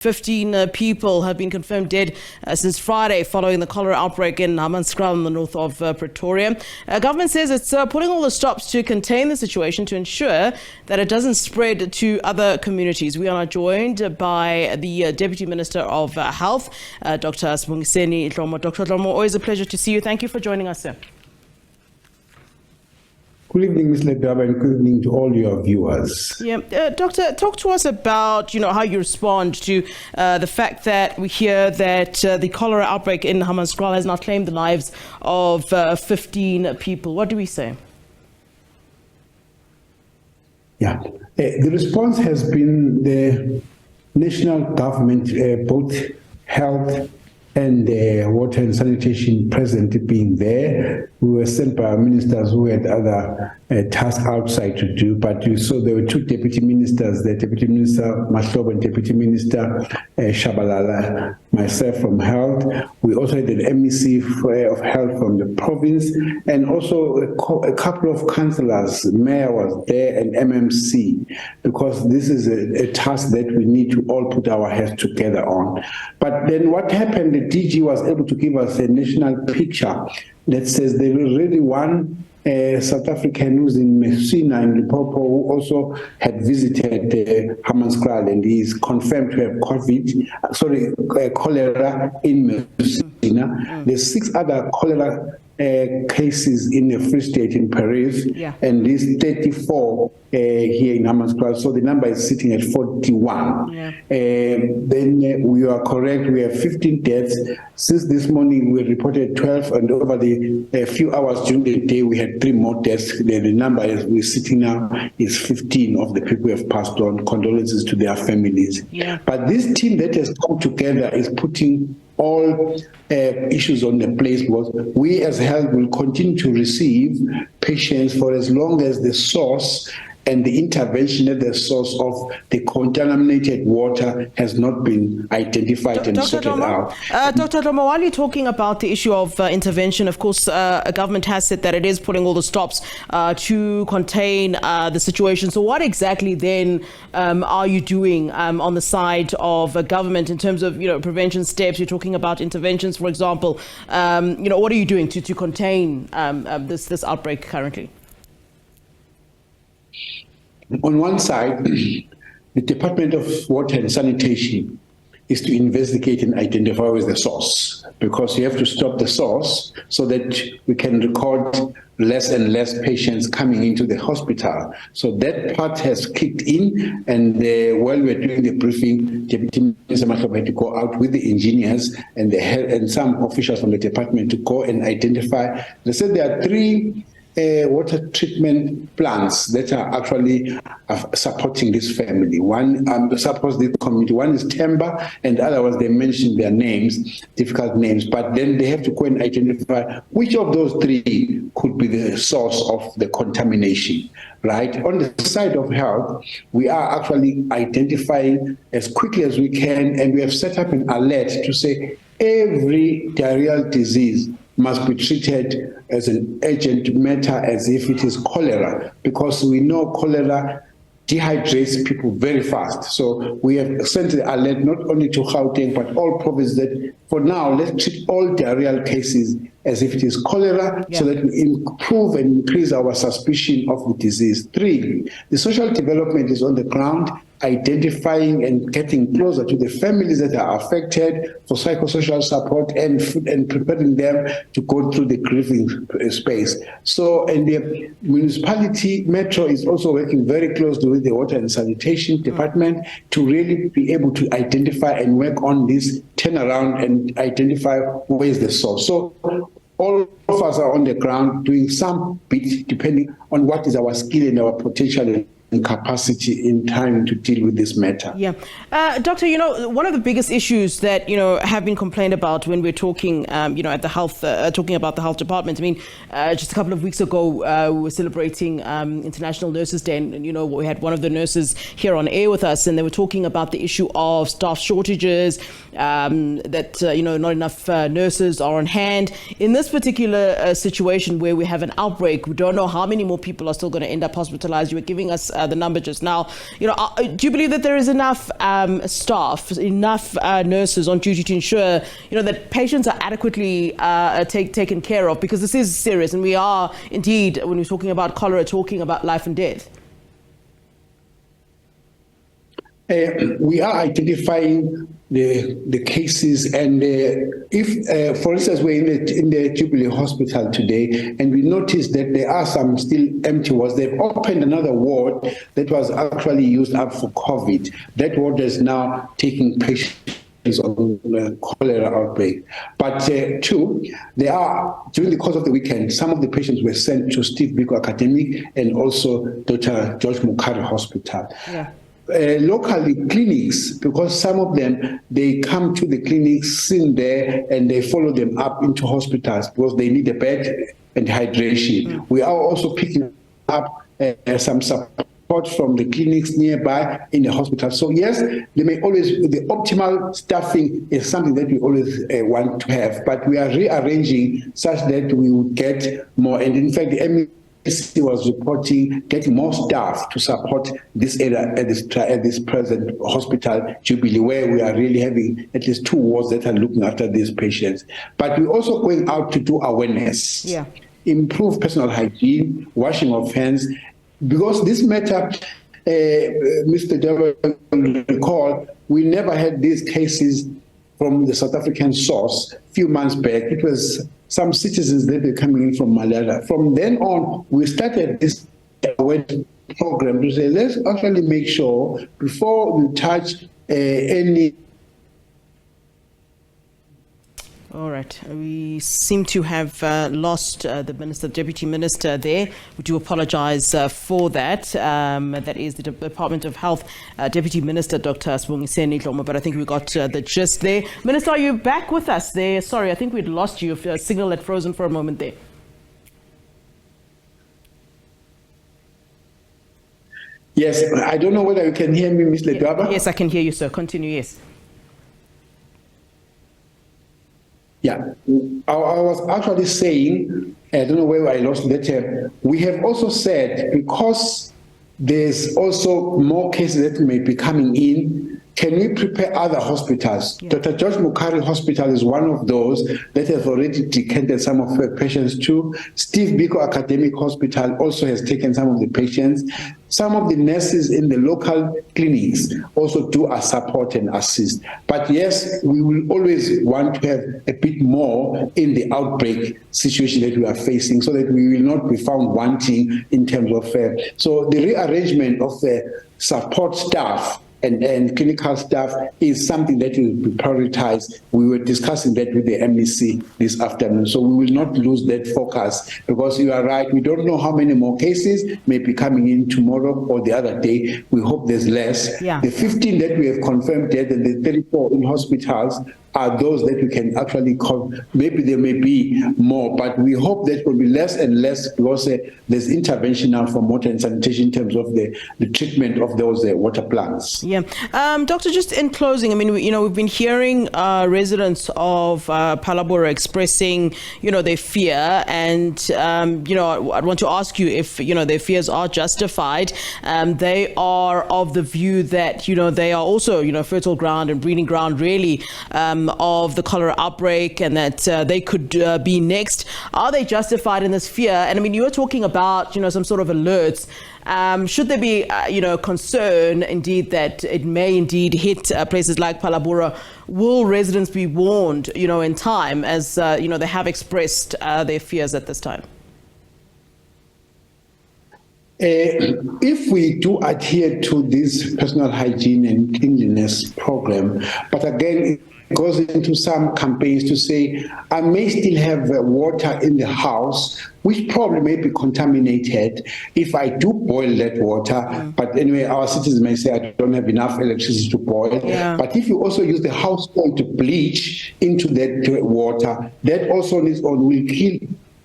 15 people have been confirmed dead since Friday following the cholera outbreak in Hammanskraal in the north of Pretoria. Government says it's putting all the stops to contain the situation to ensure that it doesn't spread to other communities. We are joined by the Deputy Minister of Health, Dr. Sibongiseni Dhlomo. Dr. Dhlomo, always a pleasure to see you. Thank you for joining us, sir. Good evening, Ms. Ledaba, and good evening to all your viewers. Yeah, Doctor, talk to us about, how you respond to the fact that we hear that the cholera outbreak in Hammanskraal has now claimed the lives of 15 people. What do we say? Yeah, the response has been the national government, both health and water and sanitation present being there. We were sent by our ministers who had other tasks outside to do, but you saw there were two deputy ministers, the Deputy Minister Mahlobo and Deputy Minister Shabalala, myself from health. We also had an MEC of health from the province, and also a couple of councillors. Mayor was there, and MMC, because this is a task that we need to all put our heads together on. But then what happened, the DG was able to give us a national picture that says there was already one South African who's in Messina in Limpopo who also had visited Hammanskraal, and he is confirmed to have cholera in Messina. There's 6 other cholera cases in the Free State in Paris, and these 34 here in Hammanskraal. So the number is sitting at 41. Then we are correct. We have 15 deaths. Since this morning, we reported 12, and over the few hours during the day, we had 3 more deaths. The number as we're sitting now is 15 of the people who have passed on. Condolences to their families. But this team that has come together is putting all issues on the place, because we as health will continue to receive patients for as long as the source and the intervention at the source of the contaminated water has not been identified and sorted out. Dr. Dhlomo, while you're talking about the issue of intervention, of course, a government has said that it is putting all the stops to contain the situation. So what exactly then are you doing on the side of government in terms of, prevention steps? You're talking about interventions, for example. What are you doing to contain this outbreak currently? On one side, the Department of Water and Sanitation is to investigate and identify where is the source, because you have to stop the source so that we can record less and less patients coming into the hospital. So that part has kicked in, and while we're doing the briefing, Deputy Minister Mahlobo had to go out with the engineers and and some officials from the department to go and identify. They said there are 3 water treatment plants that are actually supporting this family. One supports the community. One is Temba, and the other ones, they mentioned their names, difficult names, but then they have to go and identify which of those 3 could be the source of the contamination, right? On the side of health, we are actually identifying as quickly as we can, and we have set up an alert to say every diarrheal disease must be treated as an urgent matter as if it is cholera, because we know cholera dehydrates people very fast. So we have sent the alert not only to Gauteng, but all provinces that for now, let's treat all diarrheal cases as if it is cholera, so that we improve and increase our suspicion of the disease. 3, the social development is on the ground, identifying and getting closer to the families that are affected for psychosocial support and preparing them to go through the grieving space. So, and the municipality metro is also working very closely with the water and sanitation department to really be able to identify and work on this turnaround and identify where is the source. So all of us are on the ground doing some bit depending on what is our skill and our potential and capacity in time to deal with this matter. Doctor, one of the biggest issues that, have been complained about when we're talking, at the health, talking about the health department. I mean, just a couple of weeks ago, we were celebrating International Nurses Day, and, we had one of the nurses here on air with us, and they were talking about the issue of staff shortages, that, not enough nurses are on hand. In this particular situation where we have an outbreak, we don't know how many more people are still going to end up hospitalized. You were giving us the number just now. Do you believe that there is enough staff, enough nurses on duty to ensure, that patients are adequately taken care of? Because this is serious, and we are indeed, when we're talking about cholera, talking about life and death. We are identifying the cases, and if, for instance, we're in the Jubilee Hospital today, and we noticed that there are some still empty wards. They've opened another ward that was actually used up for COVID. That ward is now taking patients on cholera outbreak. But two, there are, during the course of the weekend, some of the patients were sent to Steve Biko Academic and also Dr. George Mukhari Hospital. Yeah. Locally, clinics, because some of them, they come to the clinics, sit there, and they follow them up into hospitals because they need a bed and hydration. We are also picking up some support from the clinics nearby in the hospital. So yes, they may always, the optimal staffing is something that we always want to have, but we are rearranging such that we would get more. And in fact, the SABC was reporting getting more staff to support this area at this present hospital, Jubilee, where we are really having at least 2 wards that are looking after these patients. But we're also going out to do awareness, improve personal hygiene, washing of hands, because this matter, Mr. Dhlomo will recall, we never had these cases from the South African source. A few months back, it was some citizens that were coming in from malaria. From then on, we started this awareness program to say, let's actually make sure before we touch any. All right. We seem to have lost the minister, deputy minister there. We do apologize for that. That is the Department of Health Deputy Minister, Dr. Sibongiseni Dhlomo, but I think we got the gist there. Minister, are you back with us there? Sorry, I think we'd lost you. Your signal had frozen for a moment there. Yes, I don't know whether you can hear me, Ms. Ledwaba. Yes, I can hear you, sir. Continue, yes. Yeah, I was actually saying, I don't know where I lost that. We have also said, because there's also more cases that may be coming in, can we prepare other hospitals? Yeah. Dr. George Mukhari Hospital is one of those that have already decanted some of her patients to. Steve Biko Academic Hospital also has taken some of the patients. Some of the nurses in the local clinics also do support and assist. But yes, we will always want to have a bit more in the outbreak situation that we are facing, so that we will not be found wanting in terms of so the rearrangement of the support staff and clinical staff is something that will be prioritized. We were discussing that with the MEC this afternoon, so we will not lose that focus, because you are right, we don't know how many more cases may be coming in tomorrow or the other day. We hope there's less. Yeah. The 15 that we have confirmed dead and the 34 in hospitals are those that we can actually call. Maybe there may be more, but we hope that will be less and less, because there's intervention now from water and sanitation in terms of the treatment of those water plants. Yeah. Doctor, just in closing, I mean, we've been hearing residents of Phalaborwa expressing, their fear, and, I'd want to ask you if, their fears are justified. They are of the view that, they are also, fertile ground and breeding ground, really, of the cholera outbreak, and that they could be next. Are they justified in this fear? And I mean, you were talking about, some sort of alerts. Should there be, concern indeed that it may indeed hit places like Phalaborwa? Will residents be warned, in time, as, they have expressed their fears at this time? If we do adhere to this personal hygiene and cleanliness program, but again, it goes into some campaigns to say, I may still have water in the house, which probably may be contaminated if I do boil that water. But anyway, our citizens may say, I don't have enough electricity to boil. Yeah. But if you also use the household bleach into that water, that also will kill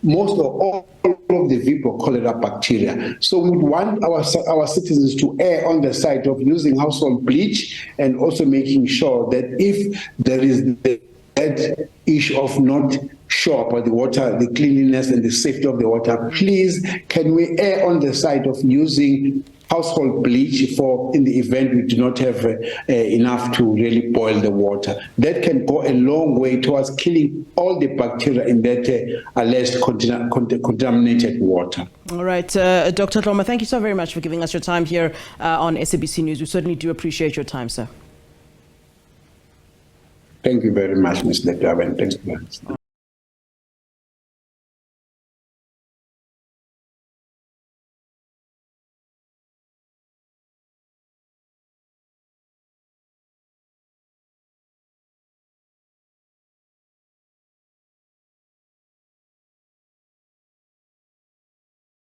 most of all of the Vibrio cholera bacteria. So we want our citizens to err on the side of using household bleach, and also making sure that if there is that issue of not sure about the water, the cleanliness and the safety of the water, please, can we err on the side of using household bleach in the event we do not have enough to really boil the water? That can go a long way towards killing all the bacteria in that alleged contaminated water. All right, Dr. Dhlomo, thank you so very much for giving us your time here on SABC News. We certainly do appreciate your time, sir. Thank you very much, Ms. Leptawen. Thanks.